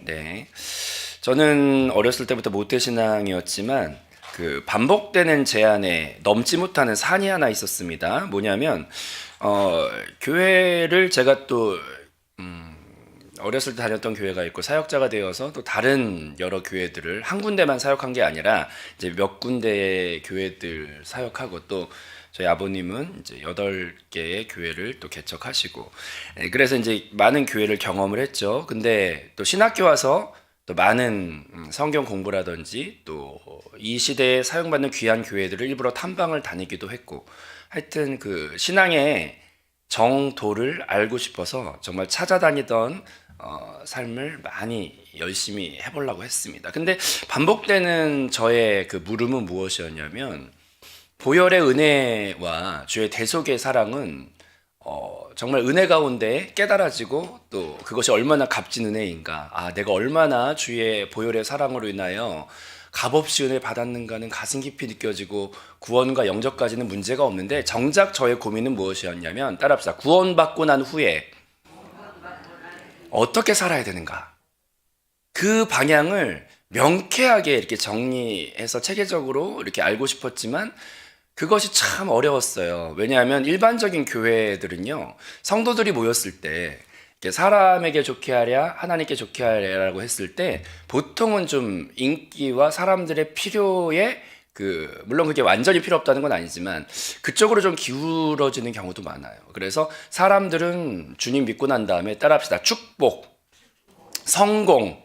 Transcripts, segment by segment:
네. 저는 어렸을 때부터 모태신앙이었지만 그 반복되는 제한에 넘지 못하는 산이 하나 있었습니다. 뭐냐면 교회를 제가 또 어렸을 때 다녔던 교회가 있고 사역자가 되어서 또 다른 여러 교회들을 한 군데만 사역한 게 아니라 이제 몇 군데의 교회들 사역하고 또 저희 아버님은 이제 8개의 교회를 또 개척하시고 그래서 이제 많은 교회를 경험을 했죠. 근데 또 신학교 와서 또 많은 성경 공부라든지 또 이 시대에 사용받는 귀한 교회들을 일부러 탐방을 다니기도 했고 하여튼 그 신앙의 정도를 알고 싶어서 정말 찾아다니던 삶을 많이 열심히 해보려고 했습니다. 근데 반복되는 저의 그 물음은 무엇이었냐면 보혈의 은혜와 주의 대속의 사랑은 정말 은혜 가운데 깨달아지고 또 그것이 얼마나 값진 은혜인가, 내가 얼마나 주의 보혈의 사랑으로 인하여 값없이 은혜 받았는가는 가슴 깊이 느껴지고 구원과 영접까지는 문제가 없는데 정작 저의 고민은 무엇이었냐면 따라합시다. 구원받고 난 후에 어떻게 살아야 되는가, 그 방향을 명쾌하게 이렇게 정리해서 체계적으로 이렇게 알고 싶었지만 그것이 참 어려웠어요. 왜냐하면 일반적인 교회들은요, 성도들이 모였을 때 사람에게 좋게 하랴 하나님께 좋게 하랴라고 했을 때 보통은 좀 인기와 사람들의 필요에 물론 그게 완전히 필요 없다는 건 아니지만 그쪽으로 좀 기울어지는 경우도 많아요. 그래서 사람들은 주님 믿고 난 다음에 따라합시다. 축복, 성공,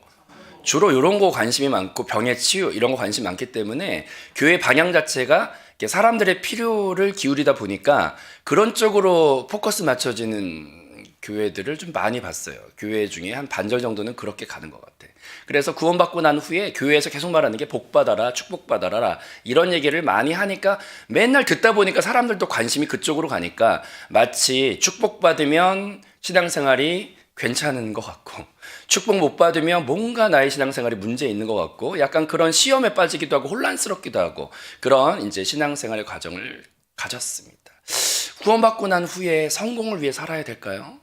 주로 이런 거 관심이 많고 병의 치유 이런 거 관심이 많기 때문에 교회 방향 자체가 사람들의 필요를 기울이다 보니까 그런 쪽으로 포커스 맞춰지는 교회들을 좀 많이 봤어요. 교회 중에 한 반절 정도는 그렇게 가는 것 같아. 그래서 구원받고 난 후에 교회에서 계속 말하는 게 복받아라, 축복받아라 이런 얘기를 많이 하니까 맨날 듣다 보니까 사람들도 관심이 그쪽으로 가니까 마치 축복받으면 신앙생활이 괜찮은 것 같고 축복 못 받으면 뭔가 나의 신앙생활이 문제 있는 것 같고 약간 그런 시험에 빠지기도 하고 혼란스럽기도 하고 그런 이제 신앙생활의 과정을 가졌습니다. 구원받고 난 후에 성공을 위해 살아야 될까요?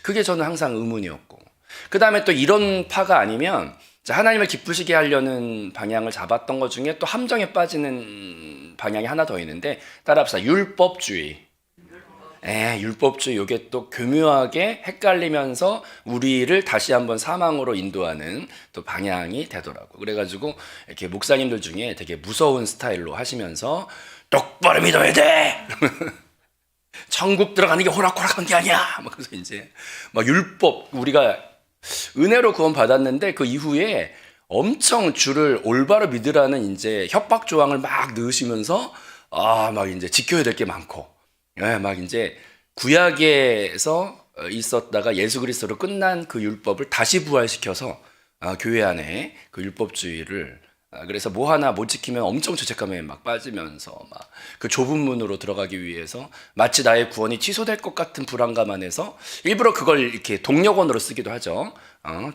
그게 저는 항상 의문이었고 그 다음에 또 이런 파가 아니면 하나님을 기쁘시게 하려는 방향을 잡았던 것 중에 또 함정에 빠지는 방향이 하나 더 있는데 따라합시다. 율법주의. 율법주의, 이게 또 교묘하게 헷갈리면서 우리를 다시 한번 사망으로 인도하는 또 방향이 되더라고. 그래가지고 이렇게 목사님들 중에 되게 무서운 스타일로 하시면서 똑바로 믿어야 돼. 천국 들어가는 게 호락호락한 게 아니야. 그래서 이제 막 율법, 우리가 은혜로 구원 받았는데 그 이후에 엄청 주를 올바로 믿으라는 이제 협박 조항을 막 넣으시면서 막 이제 지켜야 될 게 많고, 막 이제 구약에서 있었다가 예수 그리스도로 끝난 그 율법을 다시 부활시켜서 교회 안에 그 율법주의를 그래서 뭐 하나 못 지키면 엄청 죄책감에 막 빠지면서 막 그 좁은 문으로 들어가기 위해서 마치 나의 구원이 취소될 것 같은 불안감 안에서 일부러 그걸 이렇게 동력원으로 쓰기도 하죠.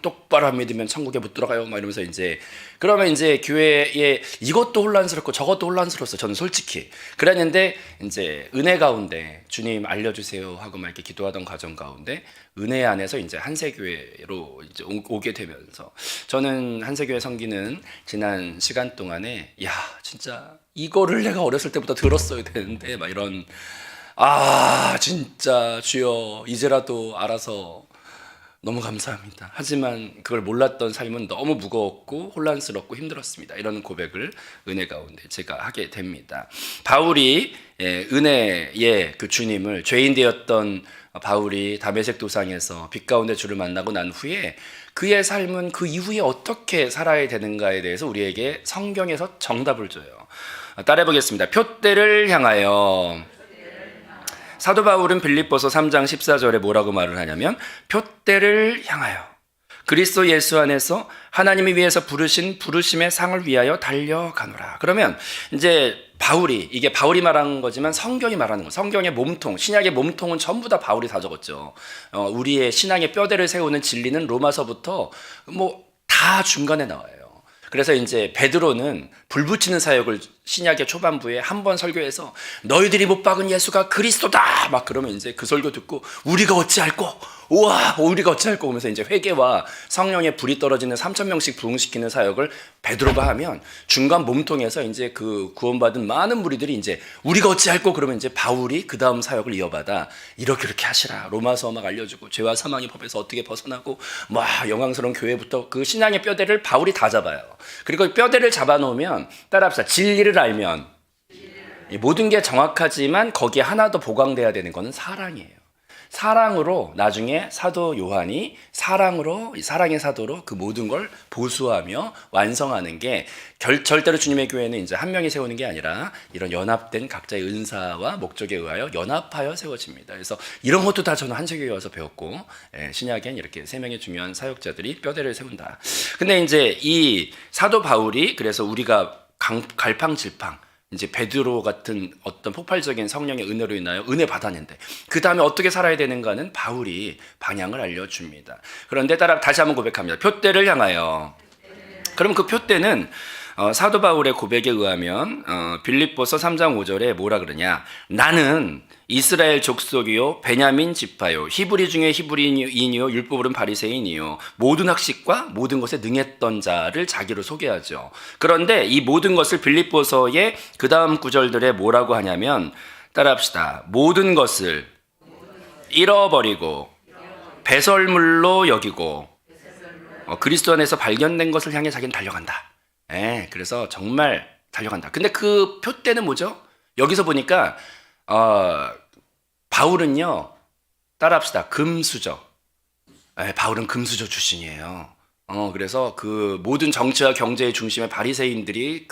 똑바로 안 믿으면 천국에 못 들어가요. 막 이러면서 이제 그러면 이제 교회에 이것도 혼란스럽고 저것도 혼란스러웠어요. 저는 솔직히 그랬는데 이제 은혜 가운데 주님 알려주세요 하고 막 이렇게 기도하던 과정 가운데 은혜 안에서 이제 한세교회로 이제 오게 되면서 저는 한세교회 섬기는 지난 시간 동안에 진짜 이거를 내가 어렸을 때부터 들었어야 되는데 막 이런 진짜 주여 이제라도 알아서 너무 감사합니다. 하지만 그걸 몰랐던 삶은 너무 무거웠고 혼란스럽고 힘들었습니다. 이런 고백을 은혜 가운데 제가 하게 됩니다. 바울이 은혜의 그 주님을 죄인 되었던 바울이 다메섹 도상에서 빛 가운데 주를 만나고 난 후에 그의 삶은 그 이후에 어떻게 살아야 되는가에 대해서 우리에게 성경에서 정답을 줘요. 따라해 보겠습니다. 표대를 향하여. 사도 바울은 빌립보서 3장 14절에 뭐라고 말을 하냐면 표대를 향하여 그리스도 예수 안에서 하나님이 위해서 부르신 부르심의 상을 위하여 달려가노라. 그러면 이제 이게 바울이 말하는 거지만 성경이 말하는 거. 성경의 몸통, 신약의 몸통은 전부 다 바울이 다 적었죠. 우리의 신앙의 뼈대를 세우는 진리는 로마서부터 다 중간에 나와요. 그래서 이제 베드로는 불 붙이는 사역을 신약의 초반부에 한 번 설교해서 너희들이 못 박은 예수가 그리스도다 막 그러면 이제 그 설교 듣고 우리가 어찌할꼬 우와 우리가 어찌할꼬 하면서 이제 회개와 성령의 불이 떨어지는 3,000명씩 부흥시키는 사역을 베드로가 하면 중간 몸통에서 이제 그 구원받은 많은 무리들이 이제 우리가 어찌할꼬 그러면 이제 바울이 그 다음 사역을 이어받아 이렇게 하시라 로마서 막 알려주고 죄와 사망의 법에서 어떻게 벗어나고 막 영광스러운 교회부터 그 신앙의 뼈대를 바울이 다 잡아요. 그리고 뼈대를 잡아놓으면 따라합시다. 진리를 알면 모든 게 정확하지만 거기에 하나 더 보강돼야 되는 거는 사랑이에요. 사랑으로 나중에 사도 요한이 사랑으로 사랑의 사도로 그 모든 걸 보수하며 완성하는 게 절대로 주님의 교회는 이제 한 명이 세우는 게 아니라 이런 연합된 각자의 은사와 목적에 의하여 연합하여 세워집니다. 그래서 이런 것도 다 저는 한세교회 와서 배웠고 신약엔 이렇게 세 명의 중요한 사역자들이 뼈대를 세운다. 근데 이제 이 사도 바울이 그래서 우리가 갈팡질팡 이제 베드로 같은 어떤 폭발적인 성령의 은혜로 인하여 은혜 받았는데 그 다음에 어떻게 살아야 되는가는 바울이 방향을 알려줍니다. 그런데 다시 한번 고백합니다. 표대를 향하여. 그럼 그 표대는 사도 바울의 고백에 의하면 빌립보서 3장 5절에 뭐라 그러냐. 나는 이스라엘 족속이요 베냐민 지파요 히브리 중에 히브리인이요 율법으로는 바리새인이요 모든 학식과 모든 것에 능했던 자를 자기로 소개하죠. 그런데 이 모든 것을 빌립보서의 그 다음 구절들에 뭐라고 하냐면 따라합시다. 모든 것을 잃어버리고 배설물로 여기고 그리스도 안에서 발견된 것을 향해 자기는 달려간다. 그래서 정말 달려간다. 근데 그 표대는 뭐죠? 여기서 보니까 바울은요, 따라합시다. 금수저. 바울은 금수저 출신이에요. 그래서 그 모든 정치와 경제의 중심에 바리새인들이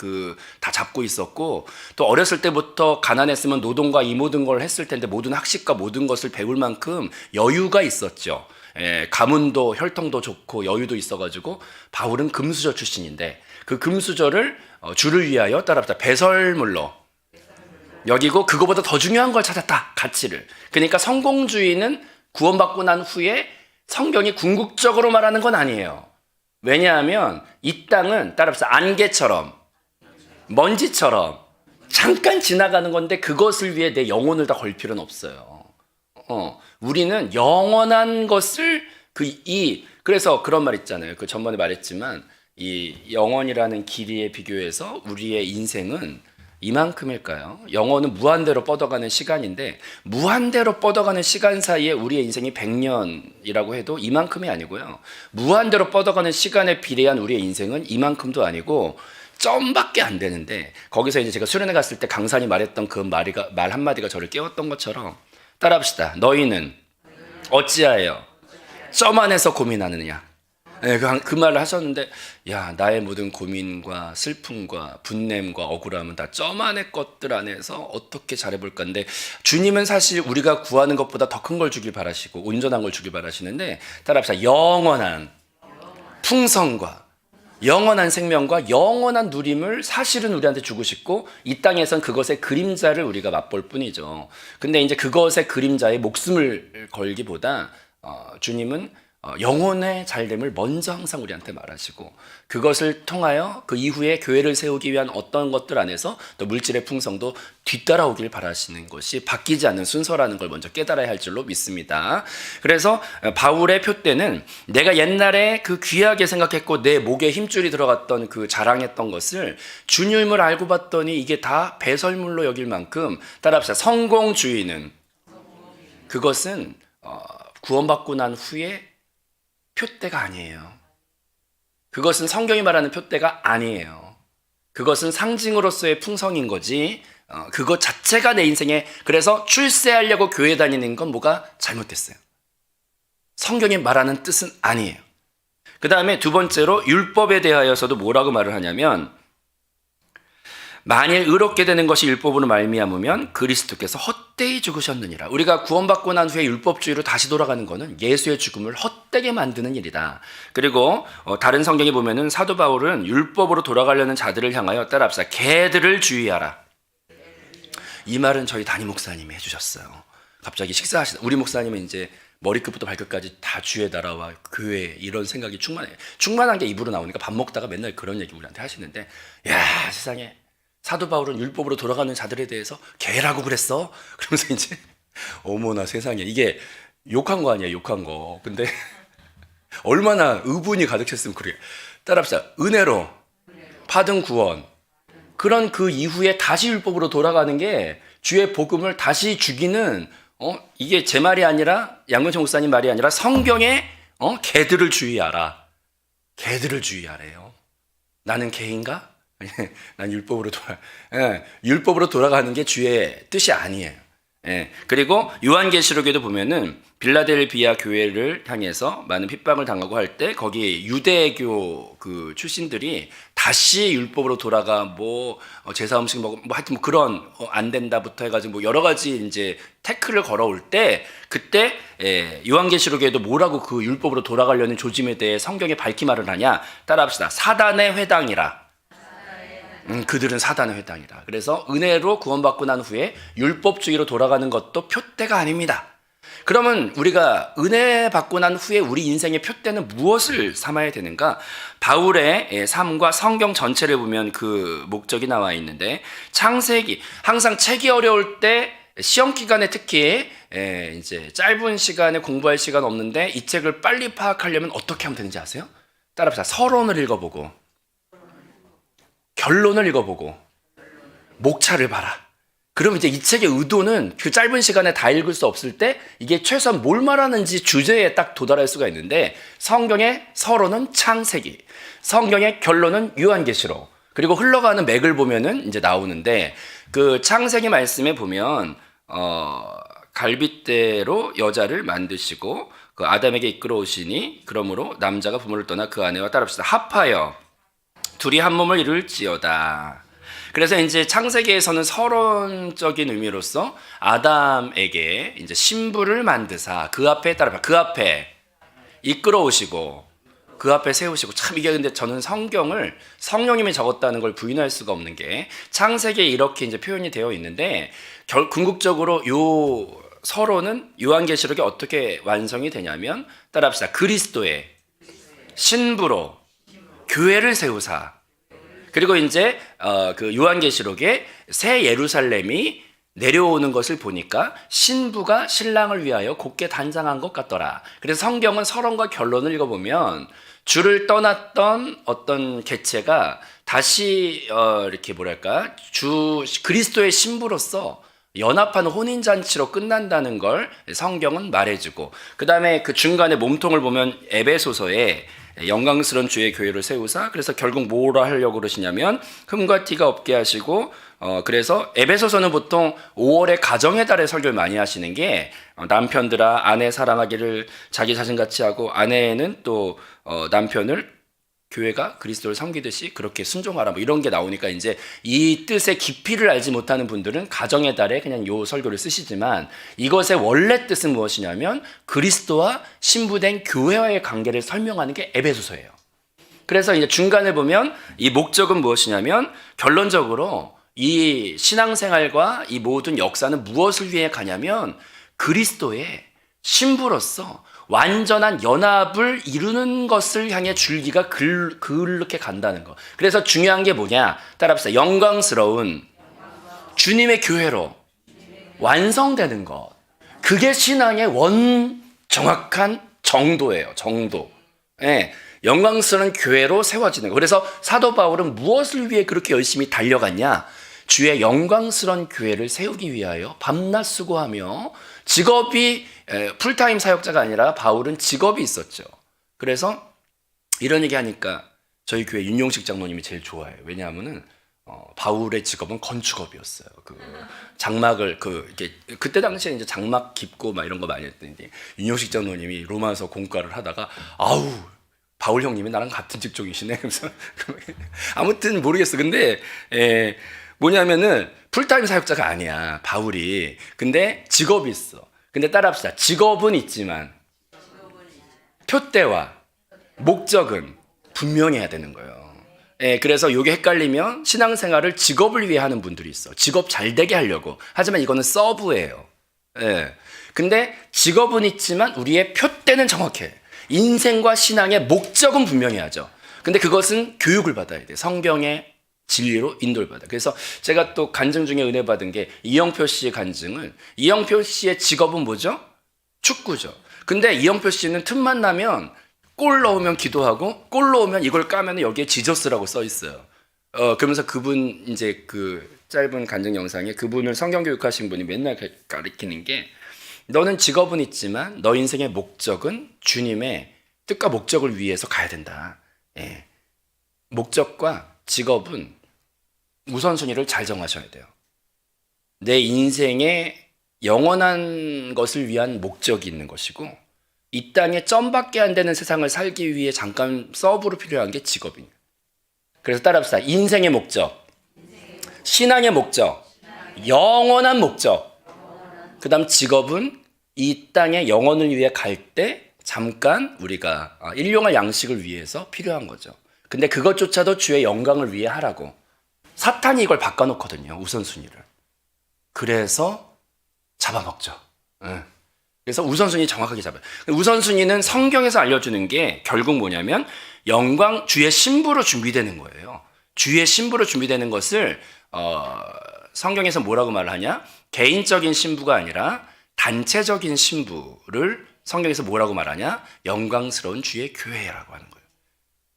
다 잡고 있었고, 또 어렸을 때부터 가난했으면 노동과 이 모든 걸 했을 텐데 모든 학식과 모든 것을 배울 만큼 여유가 있었죠. 가문도 혈통도 좋고 여유도 있어가지고 바울은 금수저 출신인데 그 금수저를 주를 위하여 따라합시다. 배설물로 여기고 그거보다 더 중요한 걸 찾았다. 가치를. 그러니까 성공주의는 구원받고 난 후에 성경이 궁극적으로 말하는 건 아니에요. 왜냐하면 이 땅은 따라합시다. 안개처럼 먼지처럼 잠깐 지나가는 건데 그것을 위해 내 영혼을 다 걸 필요는 없어요. 우리는 영원한 것을 그래서 그런 말 있잖아요. 그 전번에 말했지만 이 영원이라는 길이에 비교해서 우리의 인생은 이만큼일까요? 영혼은 무한대로 뻗어가는 시간인데 무한대로 뻗어가는 시간 사이에 우리의 인생이 100년이라고 해도 이만큼이 아니고요. 무한대로 뻗어가는 시간에 비례한 우리의 인생은 이만큼도 아니고 점밖에 안 되는데 거기서 이제 제가 수련회 갔을 때 강사님 말했던 그 말 한마디가 저를 깨웠던 것처럼 따라합시다. 너희는 어찌하여 점 안에서 고민하느냐. 그 말을 하셨는데 나의 모든 고민과 슬픔과 분냄과 억울함은 다 점 안의 것들 안에서 어떻게 잘해볼까 인데 주님은 사실 우리가 구하는 것보다 더 큰 걸 주길 바라시고 온전한 걸 주길 바라시는데 따라합시다. 영원한 풍성과 영원한 생명과 영원한 누림을 사실은 우리한테 주고 싶고 이 땅에선 그것의 그림자를 우리가 맛볼 뿐이죠. 근데 이제 그것의 그림자에 목숨을 걸기보다 주님은 영혼의 잘됨을 먼저 항상 우리한테 말하시고 그것을 통하여 그 이후에 교회를 세우기 위한 어떤 것들 안에서 또 물질의 풍성도 뒤따라오길 바라시는 것이 바뀌지 않는 순서라는 걸 먼저 깨달아야 할 줄로 믿습니다. 그래서 바울의 표대는 내가 옛날에 그 귀하게 생각했고 내 목에 힘줄이 들어갔던 그 자랑했던 것을 주님을 알고 봤더니 이게 다 배설물로 여길 만큼 따라합시다. 성공주의는 그것은 구원받고 난 후에 표대가 아니에요. 그것은 성경이 말하는 표대가 아니에요. 그것은 상징으로서의 풍성인 거지 그것 자체가 내 인생에 그래서 출세하려고 교회 다니는 건 뭐가 잘못됐어요. 성경이 말하는 뜻은 아니에요. 그 다음에 두 번째로 율법에 대하여서도 뭐라고 말을 하냐면 만일 의롭게 되는 것이 율법으로 말미암으면 그리스도께서 헛되이 죽으셨느니라. 우리가 구원받고 난 후에 율법주의로 다시 돌아가는 것은 예수의 죽음을 헛되게 만드는 일이다. 그리고 다른 성경에 보면은 사도 바울은 율법으로 돌아가려는 자들을 향하여 따라합시다. 개들을 주의하라. 이 말은 저희 담임 목사님이 해주셨어요. 갑자기 식사하시다. 우리 목사님은 이제 머리끝부터 발끝까지 다 주의 나라와 교회 이런 생각이 충만해요. 충만한 게 입으로 나오니까 밥 먹다가 맨날 그런 얘기 우리한테 하시는데 야 세상에 사도 바울은 율법으로 돌아가는 자들에 대해서 개라고 그랬어. 그러면서 이제 어머나 세상에, 이게 욕한 거 아니야, 욕한 거. 근데 얼마나 의분이 가득 찼으면 그래. 따라합시다. 은혜로 받은 구원. 그런 그 이후에 다시 율법으로 돌아가는 게 주의 복음을 다시 주기는, 이게 제 말이 아니라 양근철 목사님 말이 아니라 성경에 개들을 주의하라. 개들을 주의하래요. 나는 개인가? 난 율법으로 돌아가는 게 주의 뜻이 아니에요. 그리고 요한계시록에도 보면은 빌라델비아 교회를 향해서 많은 핍박을 당하고 할 때 거기 유대교 그 출신들이 다시 율법으로 돌아가 제사 음식 먹고 하여튼 그런 안 된다부터 해가지고 여러 가지 이제 태클을 걸어올 때 그때 요한계시록에도 뭐라고 그 율법으로 돌아가려는 조짐에 대해 성경에 밝히 말을 하냐? 따라합시다. 사단의 회당이라. 그들은 사단의 회당이라. 그래서 은혜로 구원받고 난 후에 율법주의로 돌아가는 것도 표대가 아닙니다. 그러면 우리가 은혜 받고 난 후에 우리 인생의 표대는 무엇을 삼아야 되는가? 바울의 삶과 성경 전체를 보면 그 목적이 나와 있는데, 창세기, 항상 책이 어려울 때 시험 기간에 특히 이제 짧은 시간에 공부할 시간 없는데 이 책을 빨리 파악하려면 어떻게 하면 되는지 아세요? 따라합시다. 서론을 읽어보고 결론을 읽어보고 목차를 봐라. 그럼 이제 이 책의 의도는 그 짧은 시간에 다 읽을 수 없을 때 이게 최소한 뭘 말하는지 주제에 딱 도달할 수가 있는데, 성경의 서론은 창세기, 성경의 결론은 요한계시록, 그리고 흘러가는 맥을 보면은 이제 나오는데, 그 창세기 말씀에 보면 갈빗대로 여자를 만드시고 그 아담에게 이끌어 오시니 그러므로 남자가 부모를 떠나 그 아내와 따라합시다. 합하여 둘이 한 몸을 이룰지어다. 그래서 이제 창세기에서는 서론적인 의미로서 아담에게 이제 신부를 만드사 그 앞에 따라 그 앞에 이끌어 오시고 그 앞에 세우시고, 참 이게 근데 저는 성경을 성령님이 적었다는 걸 부인할 수가 없는 게, 창세기에 이렇게 이제 표현이 되어 있는데 궁극적으로 요 서론은 요한계시록에 어떻게 완성이 되냐면, 따라합시다. 그리스도의 신부로 교회를 세우사. 그리고 이제 그 요한계시록에 새 예루살렘이 내려오는 것을 보니까 신부가 신랑을 위하여 곧게 단장한 것 같더라. 그래서 성경은 서론과 결론을 읽어보면 주를 떠났던 어떤 개체가 다시 이렇게 뭐랄까 그리스도의 신부로서 연합하는 혼인잔치로 끝난다는 걸 성경은 말해주고, 그 다음에 그 중간에 몸통을 보면 에베소서에 영광스러운 주의 교회를 세우사, 그래서 결국 뭐라 하려고 그러시냐면 흠과 티가 없게 하시고, 그래서 에베소서는 보통 5월에 가정의 달에 설교를 많이 하시는 게, 남편들아 아내 사랑하기를 자기 자신같이 하고, 아내는 또 남편을 교회가 그리스도를 섬기듯이 그렇게 순종하라, 이런 게 나오니까 이제 이 뜻의 깊이를 알지 못하는 분들은 가정의 달에 그냥 요 설교를 쓰시지만, 이것의 원래 뜻은 무엇이냐면 그리스도와 신부된 교회와의 관계를 설명하는 게 에베소서예요. 그래서 이제 중간에 보면 이 목적은 무엇이냐면, 결론적으로 이 신앙생활과 이 모든 역사는 무엇을 위해 가냐면 그리스도의 신부로서 완전한 연합을 이루는 것을 향해 줄기가 그렇게 간다는 거. 그래서 중요한 게 뭐냐? 따라합시다. 영광스러운 주님의 교회로 완성되는 것. 그게 신앙의 정확한 정도예요. 정도. 영광스러운 교회로 세워지는 거. 그래서 사도 바울은 무엇을 위해 그렇게 열심히 달려갔냐? 주의 영광스러운 교회를 세우기 위하여 밤낮 수고하며, 직업이 풀타임 사역자가 아니라 바울은 직업이 있었죠. 그래서 이런 얘기 하니까 저희 교회 윤용식 장로님이 제일 좋아해요. 왜냐하면은 바울의 직업은 건축업이었어요. 장막을 그때 당시에 이제 장막 깁고 막 이런 거 많이 했더니 윤용식 장로님이 로마서 공과를 하다가 아우 바울 형님이 나랑 같은 직종이시네. 그래서 아무튼 모르겠어. 근데 뭐냐면은 풀타임 사역자가 아니야 바울이. 근데 직업이 있어. 근데 따라합시다. 직업은 있지만 표대와 목적은 분명해야 되는 거예요. 그래서 이게 헷갈리면 신앙생활을 직업을 위해 하는 분들이 있어. 직업 잘 되게 하려고. 하지만 이거는 서브예요. 근데 직업은 있지만 우리의 표대는 정확해. 인생과 신앙의 목적은 분명해야죠. 근데 그것은 교육을 받아야 돼. 성경의 진리로 인도를 받아. 그래서 제가 또 간증 중에 은혜 받은 게 이영표 씨의 간증은, 이영표 씨의 직업은 뭐죠? 축구죠. 근데 이영표 씨는 틈만 나면 골 넣으면 기도하고 골 넣으면 이걸 까면 여기에 지저스라고 써 있어요. 그러면서 그분 이제 그 짧은 간증 영상에 그분을 성경 교육하신 분이 맨날 가르치는 게, 너는 직업은 있지만 너 인생의 목적은 주님의 뜻과 목적을 위해서 가야 된다. 예. 목적과 직업은 우선순위를 잘 정하셔야 돼요. 내 인생의 영원한 것을 위한 목적이 있는 것이고, 이 땅에 점밖에 안 되는 세상을 살기 위해 잠깐 서브로 필요한 게 직업입니다. 그래서 따라합시다. 인생의 목적, 신앙의 목적, 영원한 목적. 그 다음 직업은 이 땅의 영혼을 위해 갈 때 잠깐 우리가 일용할 양식을 위해서 필요한 거죠. 근데 그것조차도 주의 영광을 위해 하라고. 사탄이 이걸 바꿔놓거든요, 우선순위를. 그래서 잡아먹죠. 그래서 우선순위 정확하게 잡아요. 우선순위는 성경에서 알려주는 게 결국 뭐냐면 영광, 주의 신부로 준비되는 거예요. 주의 신부로 준비되는 것을 성경에서 뭐라고 말을 하냐? 개인적인 신부가 아니라 단체적인 신부를 성경에서 뭐라고 말하냐? 영광스러운 주의 교회라고 하는 거예요.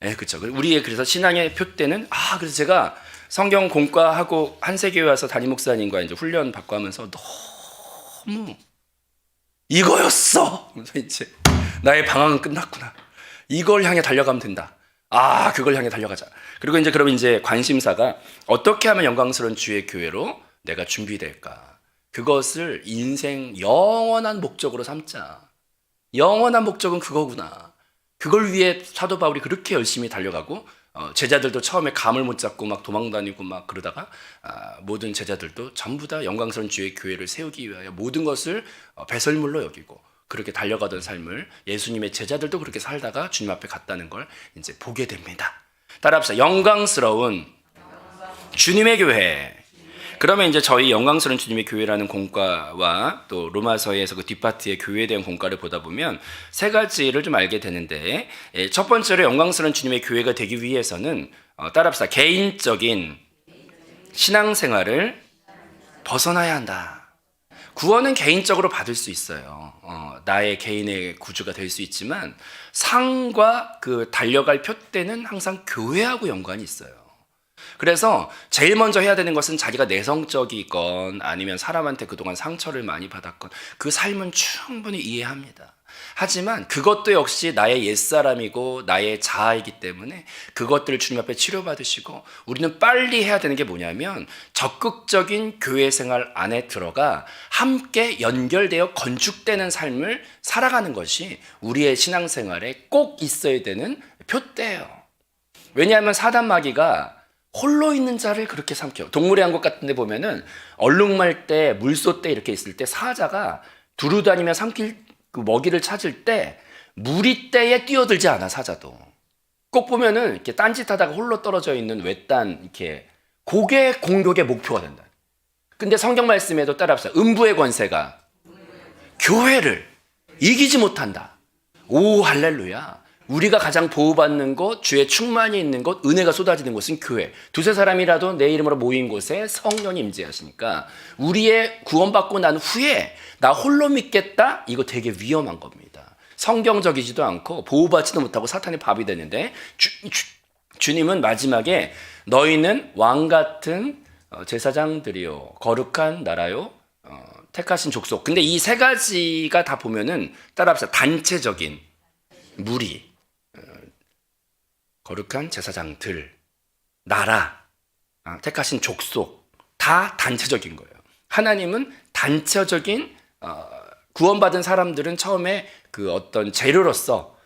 네, 그렇죠. 우리의 그래서 신앙의 표대는, 그래서 제가 성경 공과하고 한세교회 와서 담임 목사님과 이제 훈련 받고 하면서 너무 이거였어. 그래서 이제 나의 방황은 끝났구나. 이걸 향해 달려가면 된다. 그걸 향해 달려가자. 그리고 이제 그러면 이제 관심사가 어떻게 하면 영광스러운 주의 교회로 내가 준비될까? 그것을 인생 영원한 목적으로 삼자. 영원한 목적은 그거구나. 그걸 위해 사도 바울이 그렇게 열심히 달려가고, 제자들도 처음에 감을 못 잡고 막 도망다니고 막 그러다가 모든 제자들도 전부 다 영광스러운 주의 교회를 세우기 위하여 모든 것을 배설물로 여기고 그렇게 달려가던 삶을 예수님의 제자들도 그렇게 살다가 주님 앞에 갔다는 걸 이제 보게 됩니다. 따라합시다. 영광스러운 주님의 교회. 그러면 이제 저희 영광스러운 주님의 교회라는 공과와 또 로마서에서 그 뒷파트의 교회에 대한 공과를 보다 보면 세 가지를 좀 알게 되는데, 첫 번째로 영광스러운 주님의 교회가 되기 위해서는 따라합시다. 개인적인 신앙생활을 벗어나야 한다. 구원은 개인적으로 받을 수 있어요. 나의 개인의 구주가 될 수 있지만 상과 그 달려갈 표대는 항상 교회하고 연관이 있어요. 그래서 제일 먼저 해야 되는 것은 자기가 내성적이건 아니면 사람한테 그동안 상처를 많이 받았건 그 삶은 충분히 이해합니다. 하지만 그것도 역시 나의 옛사람이고 나의 자아이기 때문에 그것들을 주님 앞에 치료받으시고, 우리는 빨리 해야 되는 게 뭐냐면 적극적인 교회 생활 안에 들어가 함께 연결되어 건축되는 삶을 살아가는 것이 우리의 신앙생활에 꼭 있어야 되는 표대예요. 왜냐하면 사단 마귀가 홀로 있는 자를 그렇게 삼켜요. 동물의 왕국 같은 데 보면은 얼룩말 때, 물소 때 이렇게 있을 때 사자가 두루다니며 삼킬 그 먹이를 찾을 때 무리떼에 뛰어들지 않아, 사자도. 꼭 보면은 이렇게 딴짓하다가 홀로 떨어져 있는 외딴 이렇게 그게 공격의 목표가 된다. 근데 성경 말씀에도 따라합시다. 음부의 권세가 교회를 이기지 못한다. 오, 할렐루야. 우리가 가장 보호받는 곳, 주의 충만이 있는 곳, 은혜가 쏟아지는 곳은 교회. 두세 사람이라도 내 이름으로 모인 곳에 성령이 임재하시니까 우리의 구원받고 난 후에 나 홀로 믿겠다? 이거 되게 위험한 겁니다. 성경적이지도 않고 보호받지도 못하고 사탄의 밥이 되는데 주님은 마지막에 너희는 왕같은 제사장들이요, 거룩한 나라요, 택하신 족속. 근데 이 세 가지가 다 보면은 따라합시다. 단체적인 무리, 거룩한 제사장들, 나라, 택하신 족속, 다 단체적인 거예요. 하나님은 단체적인 구원받은 사람들은 처음에 그 어떤 재료로서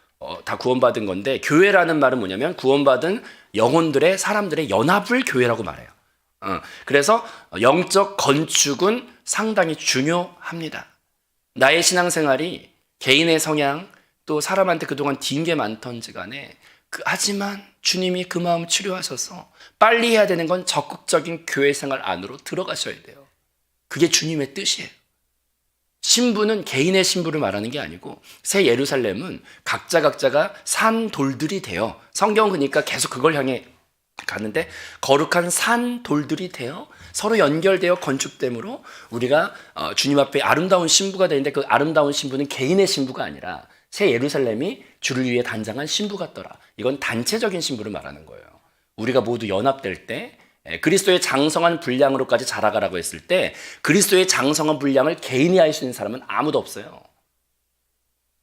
다 구원받은 건데, 교회라는 말은 뭐냐면 구원받은 영혼들의 사람들의 연합을 교회라고 말해요. 그래서 영적 건축은 상당히 중요합니다. 나의 신앙생활이 개인의 성향 또 사람한테 그동안 딘 게 많던지 간에 하지만 주님이 그 마음 치료하셔서 빨리 해야 되는 건 적극적인 교회 생활 안으로 들어가셔야 돼요. 그게 주님의 뜻이에요. 신부는 개인의 신부를 말하는 게 아니고 새 예루살렘은 각자가 산 돌들이 돼요. 성경은 그러니까 계속 그걸 향해 갔는데 거룩한 산 돌들이 되어 서로 연결되어 건축됨으로 우리가 주님 앞에 아름다운 신부가 되는데 그 아름다운 신부는 개인의 신부가 아니라 새 예루살렘이 주를 위해 단장한 신부 같더라. 이건 단체적인 신부를 말하는 거예요. 우리가 모두 연합될 때 그리스도의 장성한 분량으로까지 자라가라고 했을 때 그리스도의 장성한 분량을 개인이 할 수 있는 사람은 아무도 없어요.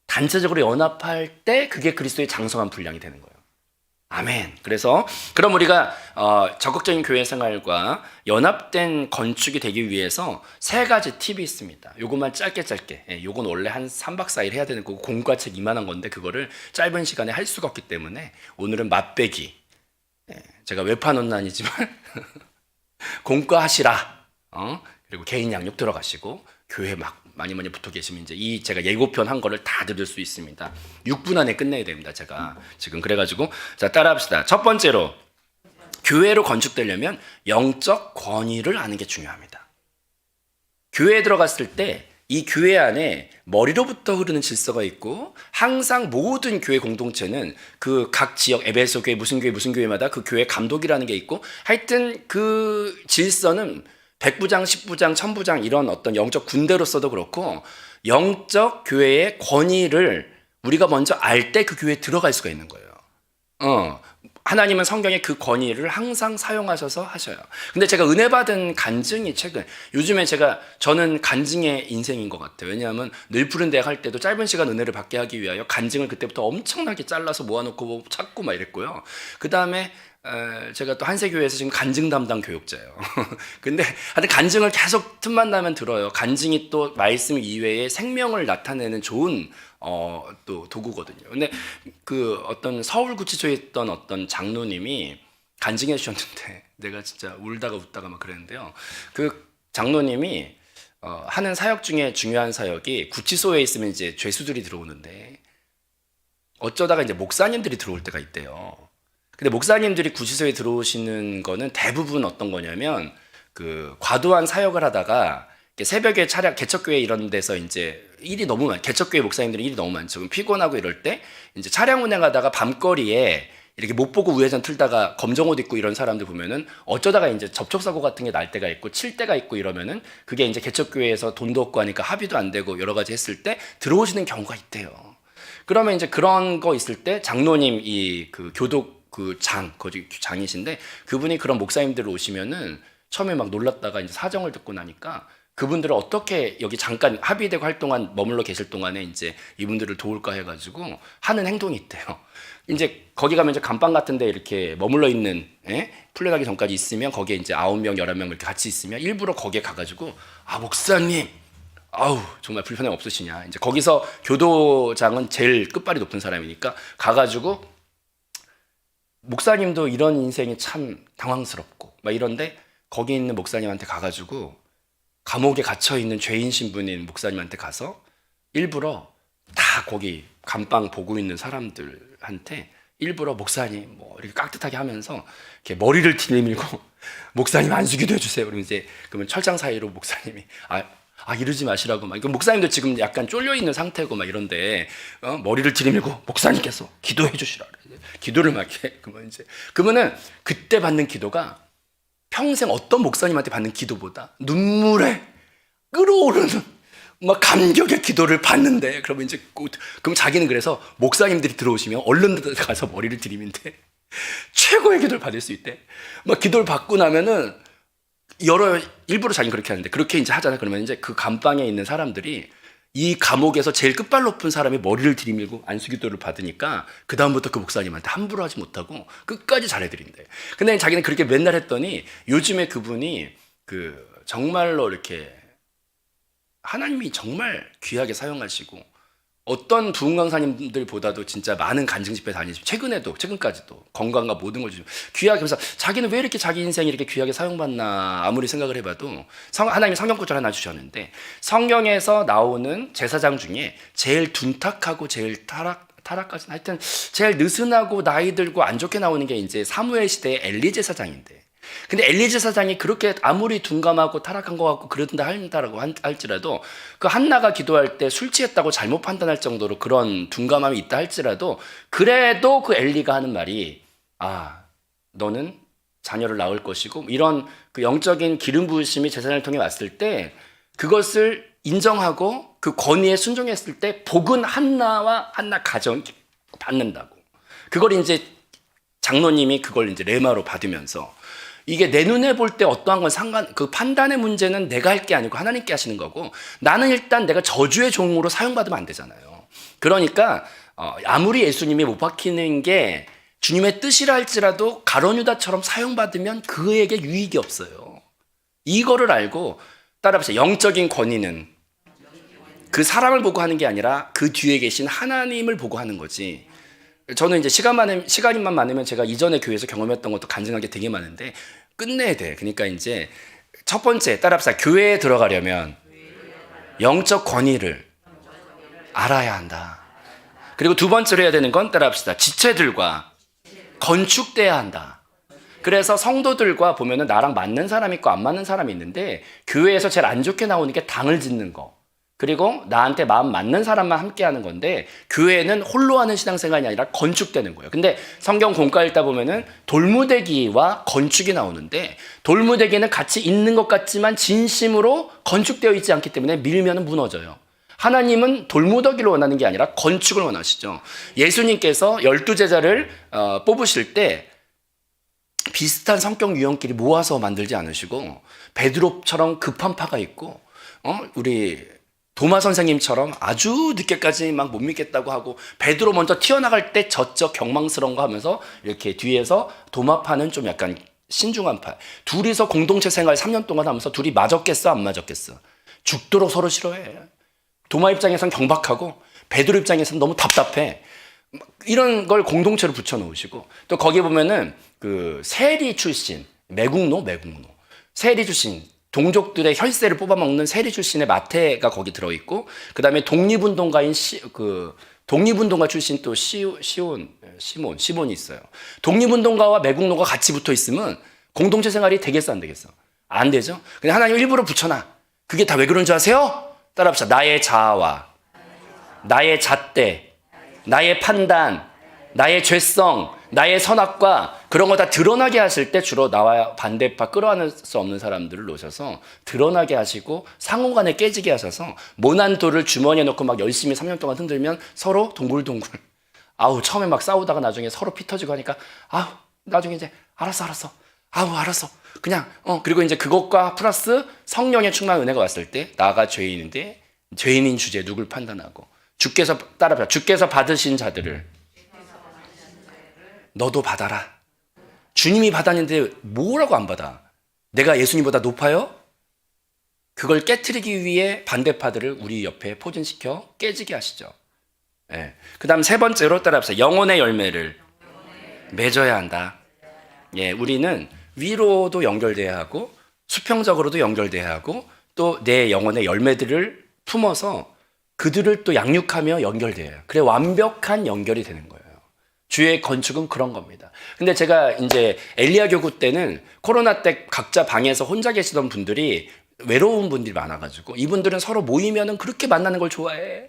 단체적으로 연합할 때 그게 그리스도의 장성한 분량이 되는 거예요. 아멘. 그래서 그럼 우리가 적극적인 교회 생활과 연합된 건축이 되기 위해서 세 가지 팁이 있습니다. 요것만 짧게 요건 원래 한 3박 4일 해야 되는 거고 공과책 이만한 건데 그거를 짧은 시간에 할 수가 없기 때문에 오늘은 맛배기, 제가 외판은 아니지만 공과하시라, 그리고 개인 양육 들어가시고 교회 많이 붙어 계시면 이제 이 제가 예고편 한 거를 다 들을 수 있습니다. 6분 안에 끝내야 됩니다. 제가 지금 그래가지고 자 따라합시다. 첫 번째로 교회로 건축되려면 영적 권위를 아는 게 중요합니다. 교회에 들어갔을 때 이 교회 안에 머리로부터 흐르는 질서가 있고 항상 모든 교회 공동체는 그 각 지역 에베소 교회 무슨 교회마다 그 교회 감독이라는 게 있고 하여튼 그 질서는 100부장, 10부장, 1000부장 이런 어떤 영적 군대로서도 그렇고 영적 교회의 권위를 우리가 먼저 알 때 그 교회에 들어갈 수가 있는 거예요. 하나님은 성경에 그 권위를 항상 사용하셔서 하셔요. 근데 제가 은혜 받은 간증이 요즘에 저는 간증의 인생인 것 같아요. 왜냐하면 늘 푸른 대학 할 때도 짧은 시간 은혜를 받게 하기 위하여 간증을 그때부터 엄청나게 잘라서 모아놓고 뭐 찾고 막 이랬고요. 그 다음에 제가 또 한세교회에서 지금 간증 담당 교육자예요. 근데 하여튼 간증을 계속 틈만 나면 들어요. 간증이 또 말씀 이외에 생명을 나타내는 좋은 또 도구거든요. 근데 그 어떤 서울구치소에 있던 어떤 장로님이 간증해 주셨는데 내가 진짜 울다가 웃다가 막 그랬는데요. 그 장로님이 하는 사역 중에 중요한 사역이 구치소에 있으면 이제 죄수들이 들어오는데 어쩌다가 이제 목사님들이 들어올 때가 있대요. 근데 목사님들이 구치소에 들어오시는 거는 대부분 어떤 거냐면 그 과도한 사역을 하다가 새벽에 개척교회 이런 데서 이제 일이 너무 개척교회 목사님들이 일이 너무 많죠. 그럼 피곤하고 이럴 때 이제 차량 운행하다가 밤거리에 이렇게 못 보고 우회전 틀다가 검정 옷 입고 이런 사람들 보면은 어쩌다가 이제 접촉사고 같은 게 날 때가 있고 칠 때가 있고 이러면은 그게 이제 개척교회에서 돈도 없고 하니까 합의도 안 되고 여러 가지 했을 때 들어오시는 경우가 있대요. 그러면 이제 그런 거 있을 때 장로님 그 교독 거기 장이신데 그분이 그런 목사님들 오시면은 처음에 막 놀랐다가 이제 사정을 듣고 나니까 그분들을 어떻게 여기 잠깐 합의되고 할 동안 머물러 계실 동안에 이제 이분들을 도울까 해가지고 하는 행동이 있대요. 이제 거기 가면 이제 감방 같은데 이렇게 머물러 있는 풀려나기 전까지 있으면 거기에 이제 9명, 11명 이렇게 같이 있으면 일부러 거기에 가가지고 목사님, 아우 정말 불편함 없으시냐. 이제 거기서 교도장은 제일 끝발이 높은 사람이니까 가가지고 목사님도 이런 인생이 참 당황스럽고 막 이런데 거기 있는 목사님한테 가가지고 감옥에 갇혀있는 죄인 신분인 목사님한테 가서 일부러 다 거기 감방 보고 있는 사람들한테 일부러 목사님 뭐 이렇게 깍듯하게 하면서 이렇게 머리를 들이밀고 목사님 안수기도 해주세요. 그러면 철장 사이로 목사님이 이러지 마시라고 막. 목사님도 지금 약간 쫄려 있는 상태고 막 이런데 머리를 들이밀고 목사님께서 기도해 주시라. 기도를 막 해. 그러면은 그때 받는 기도가 평생 어떤 목사님한테 받는 기도보다 눈물에 끓어오르는 막 감격의 기도를 받는데 그러면 그럼 자기는 그래서 목사님들이 들어오시면 얼른 가서 머리를 들이민데 최고의 기도를 받을 수 있대. 막 기도를 받고 나면은 일부러 자기는 그렇게 하는데 그렇게 이제 하잖아요. 그러면 이제 그 감방에 있는 사람들이 이 감옥에서 제일 끝발 높은 사람이 머리를 들이밀고 안수기도를 받으니까 그 다음부터 그 목사님한테 함부로 하지 못하고 끝까지 잘해드린대. 근데 자기는 그렇게 맨날 했더니 요즘에 그분이 정말로 이렇게 하나님이 정말 귀하게 사용하시고 어떤 부흥 강사님들보다도 진짜 많은 간증 집회 다니시고 최근까지도 건강과 모든 걸 귀하게 하면서 자기는 왜 이렇게 자기 인생이 이렇게 귀하게 사용받나 아무리 생각을 해봐도 하나님이 성경 구절 하나 주셨는데 성경에서 나오는 제사장 중에 제일 둔탁하고 제일 타락까지는 하여튼 제일 느슨하고 나이 들고 안 좋게 나오는 게 이제 사무엘 시대의 엘리 제사장인데 근데 엘리 제사장이 그렇게 아무리 둔감하고 타락한 것 같고 한다라고 할지라도 그 한나가 기도할 때 술 취했다고 잘못 판단할 정도로 그런 둔감함이 있다 할지라도 그래도 그 엘리가 하는 말이 너는 자녀를 낳을 것이고 이런 그 영적인 기름 부으심이 제사장을 통해 왔을 때 그것을 인정하고 그 권위에 순종했을 때 복은 한나와 한나 가정이 받는다고. 그걸 이제 장로님이 그걸 이제 레마로 받으면서 이게 내 눈에 볼 때 어떠한 건 그 판단의 문제는 내가 할 게 아니고 하나님께 하시는 거고 나는 일단 내가 저주의 종으로 사용받으면 안 되잖아요. 그러니까 아무리 예수님이 못 박히는 게 주님의 뜻이라 할지라도 가룟 유다처럼 사용받으면 그에게 유익이 없어요. 이거를 알고 따라합시다. 영적인 권위는 그 사람을 보고 하는 게 아니라 그 뒤에 계신 하나님을 보고 하는 거지. 저는 이제 시간만 많으면 제가 이전에 교회에서 경험했던 것도 간증한 게 되게 많은데 끝내야 돼. 그러니까 이제 첫 번째 따라합시다. 교회에 들어가려면 영적 권위를 알아야 한다. 그리고 두 번째로 해야 되는 건 따라합시다. 지체들과 건축돼야 한다. 그래서 성도들과 보면은 나랑 맞는 사람이 있고 안 맞는 사람이 있는데 교회에서 제일 안 좋게 나오는 게 당을 짓는 거. 그리고 나한테 마음 맞는 사람만 함께 하는 건데 교회는 홀로 하는 신앙생활이 아니라 건축되는 거예요. 근데 성경 공과 읽다 보면은 돌무대기와 건축이 나오는데 돌무대기는 같이 있는 것 같지만 진심으로 건축되어 있지 않기 때문에 밀면은 무너져요. 하나님은 돌무더기를 원하는 게 아니라 건축을 원하시죠. 예수님께서 12제자를 뽑으실 때 비슷한 성격 유형끼리 모아서 만들지 않으시고 베드로처럼 급한 파가 있고 우리 도마 선생님처럼 아주 늦게까지 막 못 믿겠다고 하고 베드로 먼저 튀어나갈 때 저쪽 경망스러운 거 하면서 이렇게 뒤에서 도마파는 좀 약간 신중한 파. 둘이서 공동체 생활 3년 동안 하면서 둘이 맞았겠어 안 맞았겠어? 죽도록 서로 싫어해. 도마 입장에선 경박하고 베드로 입장에서는 너무 답답해. 이런 걸 공동체로 붙여놓으시고 또 거기 보면은 그 세리 출신 매국노 세리 출신 동족들의 혈세를 뽑아먹는 세리 출신의 마태가 거기 들어있고 그 다음에 독립운동가인 독립운동가 출신 또 시몬이 있어요. 독립운동가와 매국노가 같이 붙어 있으면 공동체 생활이 되겠어 안 되겠어? 안 되죠. 근데 하나님 일부러 붙여놔. 그게 다 왜 그런 줄 아세요? 따라합시다. 나의 자아와 나의 잣대, 나의 판단, 나의 죄성, 나의 선악과 그런 거 다 드러나게 하실 때 주로 나와 반대파 끌어안을 수 없는 사람들을 놓으셔서 드러나게 하시고 상호간에 깨지게 하셔서 모난 돌을 주머니에 넣고 막 열심히 3년 동안 흔들면 서로 동글동글 처음에 막 싸우다가 나중에 서로 피 터지고 하니까 나중에 이제 알았어 그냥 그리고 이제 그것과 플러스 성령의 충만 은혜가 왔을 때 나가 죄인인데 죄인인 주제 누굴 판단하고 주께서 받으신 자들을 너도 받아라. 주님이 받았는데 뭐라고 안 받아? 내가 예수님보다 높아요? 그걸 깨트리기 위해 반대파들을 우리 옆에 포진시켜 깨지게 하시죠. 예. 그 다음 세 번째로 따라합시다. 영혼의 열매를 맺어야 한다. 예, 우리는 위로도 연결돼야 하고 수평적으로도 연결돼야 하고 또 내 영혼의 열매들을 품어서 그들을 또 양육하며 연결돼야 해요. 그래 완벽한 연결이 되는 거예요. 주의 건축은 그런 겁니다. 근데 제가 이제 엘리야 교구 때는 코로나 때 각자 방에서 혼자 계시던 분들이 외로운 분들이 많아가지고 이분들은 서로 모이면은 그렇게 만나는 걸 좋아해.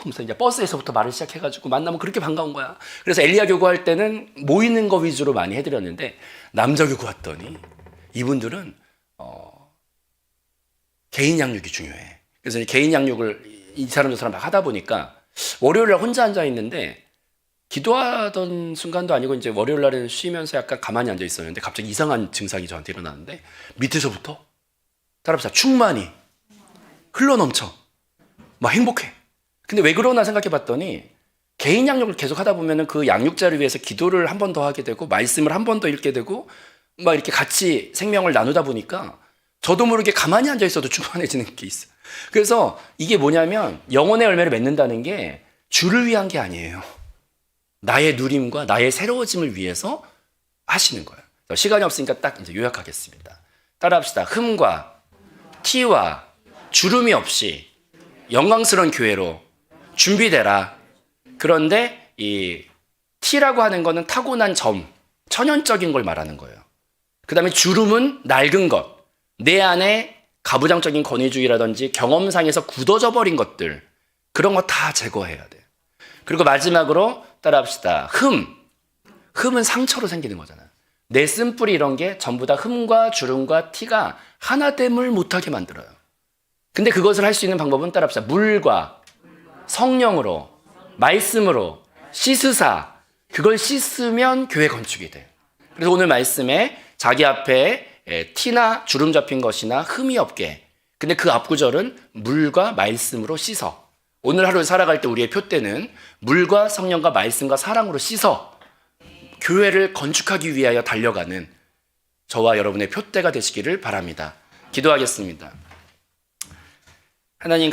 그래서 이제 버스에서부터 말을 시작해가지고 만나면 그렇게 반가운 거야. 그래서 엘리야 교구할 때는 모이는 거 위주로 많이 해드렸는데 남자 교구 왔더니 이분들은 개인 양육이 중요해. 그래서 개인 양육을 이 사람 저 사람 막 하다 보니까 월요일날 혼자 앉아 있는데 기도하던 순간도 아니고 이제 월요일 날에는 쉬면서 약간 가만히 앉아 있었는데 갑자기 이상한 증상이 저한테 일어나는데 밑에서부터 따라합시다. 충만이 흘러넘쳐. 막 행복해. 근데 왜 그러나 생각해 봤더니 개인 양육을 계속 하다 보면은 그 양육자를 위해서 기도를 한 번 더 하게 되고 말씀을 한 번 더 읽게 되고 막 이렇게 같이 생명을 나누다 보니까 저도 모르게 가만히 앉아 있어도 충만해지는 게 있어요. 그래서 이게 뭐냐면 영혼의 열매를 맺는다는 게 주를 위한 게 아니에요. 나의 누림과 나의 새로워짐을 위해서 하시는 거예요. 시간이 없으니까 딱 이제 요약하겠습니다. 따라합시다. 흠과 티와 주름이 없이 영광스러운 교회로 준비되라. 그런데 이 티라고 하는 거는 타고난 점, 천연적인 걸 말하는 거예요. 그 다음에 주름은 낡은 것, 내 안에 가부장적인 권위주의라든지 경험상에서 굳어져 버린 것들, 그런 거 다 제거해야 돼요. 그리고 마지막으로 따라합시다. 흠은 상처로 생기는 거잖아요. 내 쓴뿌리 이런 게 전부 다 흠과 주름과 티가 하나됨을 못하게 만들어요. 근데 그것을 할 수 있는 방법은 따라합시다. 물과 성령으로, 말씀으로 씻으사. 그걸 씻으면 교회 건축이 돼요. 그래서 오늘 말씀에 자기 앞에 티나 주름 잡힌 것이나 흠이 없게. 근데 그 앞구절은 물과 말씀으로 씻어. 오늘 하루 살아갈 때 우리의 표대는 물과 성령과 말씀과 사랑으로 씻어 교회를 건축하기 위하여 달려가는 저와 여러분의 표대가 되시기를 바랍니다. 기도하겠습니다. 하나님